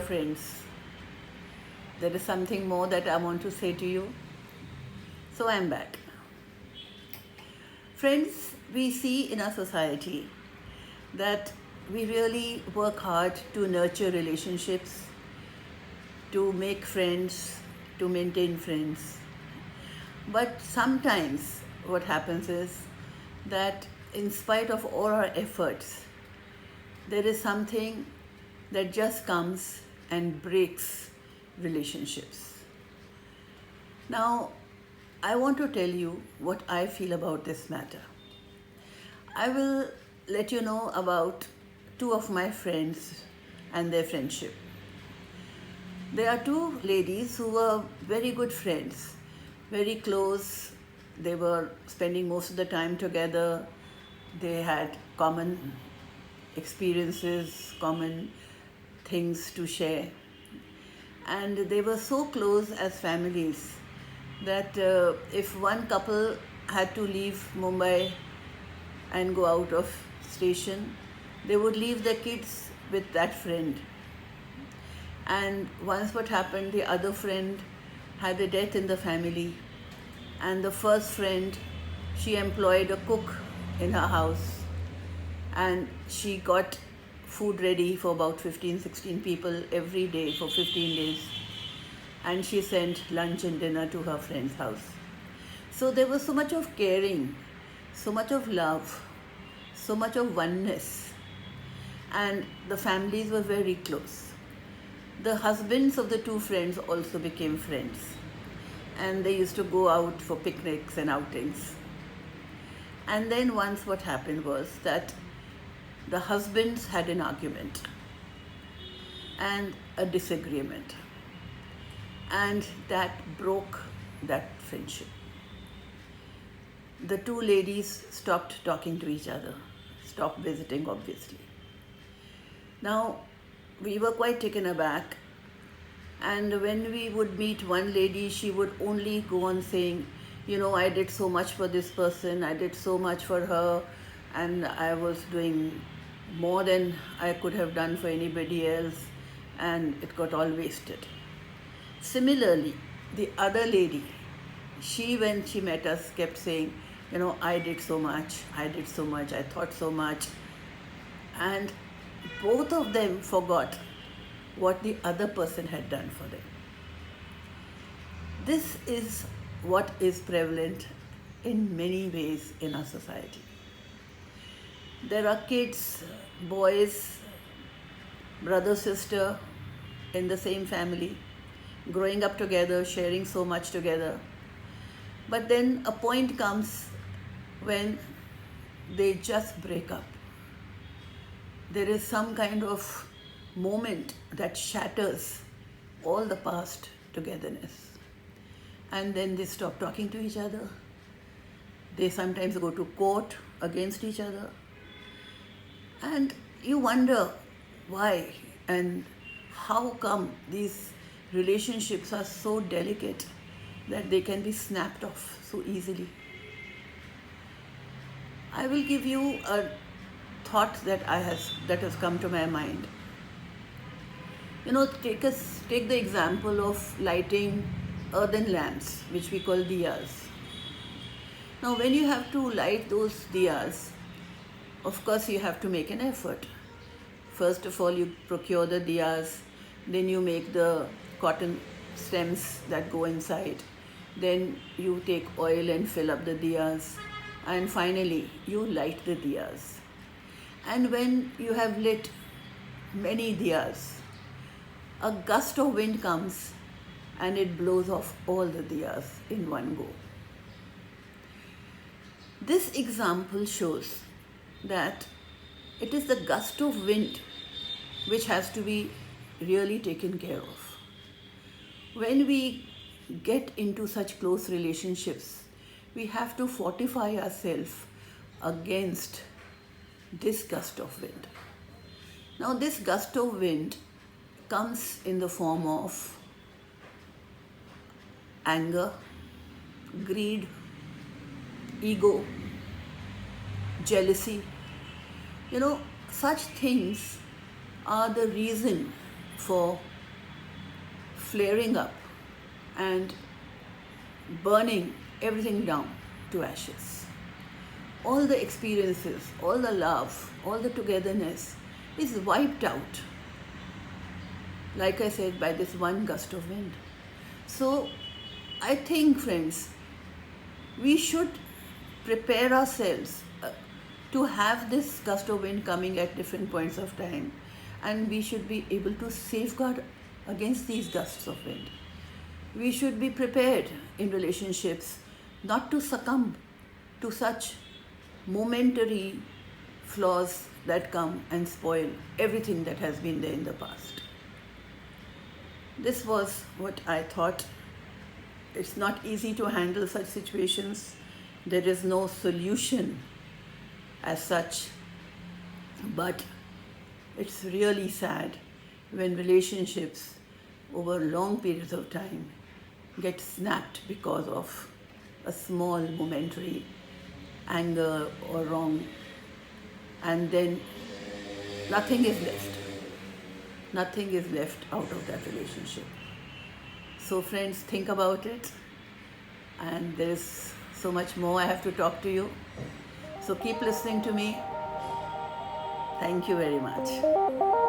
friends. There is something more that I want to say to you. So I'm back. Friends, we see in our society that we really work hard to nurture relationships, to make friends, to maintain friends. But sometimes what happens is that in spite of all our efforts, there is something that just comes and breaks relationships. Now, I want to tell you what I feel about this matter. I will let you know about two of my friends and their friendship. There are two ladies who were very good friends, very close. They were spending most of the time together. They had common experiences, common things to share. And they were so close as families that if one couple had to leave Mumbai and go out of station, they would leave their kids with that friend. And once what happened, the other friend had a death in the family, and the first friend, she employed a cook in her house, and she got food ready for about 15-16 people every day for 15 days, and she sent lunch and dinner to her friend's house. So there was so much of caring, so much of love, so much of oneness, and the families were very close. The husbands of the two friends also became friends, and they used to go out for picnics and outings. And then once what happened was that the husbands had an argument and a disagreement, and that broke that friendship. The two ladies stopped talking to each other, stopped visiting, obviously. Now, we were quite taken aback, and when we would meet one lady, she would only go on saying, I did so much for this person, I did so much for her, and I was doing more than I could have done for anybody else, and it got all wasted. Similarly, the other lady, when she met us, kept saying, I did so much, I thought so much. And both of them forgot what the other person had done for them. This is what is prevalent in many ways in our society. There are kids, boys, brother, sister in the same family, growing up together, sharing so much together. But then a point comes when they just break up. There is some kind of moment that shatters all the past togetherness. And then they stop talking to each other. They sometimes go to court against each other. And you wonder why and how come these relationships are so delicate that they can be snapped off so easily. I will give you a thought that has come to my mind. Take the example of lighting earthen lamps, which we call diyas. Now, when you have to light those diyas, of course you have to make an effort. First of all, you procure the diyas, then you make the cotton stems that go inside, then you take oil and fill up the diyas, and finally you light the diyas. And when you have lit many diyas, a gust of wind comes and it blows off all the diyas in one go. This example shows that it is the gust of wind which has to be really taken care of. When we get into such close relationships, we have to fortify ourselves against this gust of wind. Now, this gust of wind comes in the form of anger, greed, ego, jealousy. Such things are the reason for flaring up and burning everything down to ashes. All the experiences, all the love, all the togetherness is wiped out, like I said, by this one gust of wind. So I think, friends, we should prepare ourselves to have this gust of wind coming at different points of time, and we should be able to safeguard against these gusts of wind. We should be prepared in relationships not to succumb to such momentary flaws that come and spoil everything that has been there in the past. This was what I thought. It's not easy to handle such situations. There is no solution as such, but it's really sad when relationships over long periods of time get snapped because of a small momentary anger or wrong, and then nothing is left. Nothing is left out of that relationship. So friends, think about it, and there is so much more I have to talk to you. So keep listening to me. Thank you very much.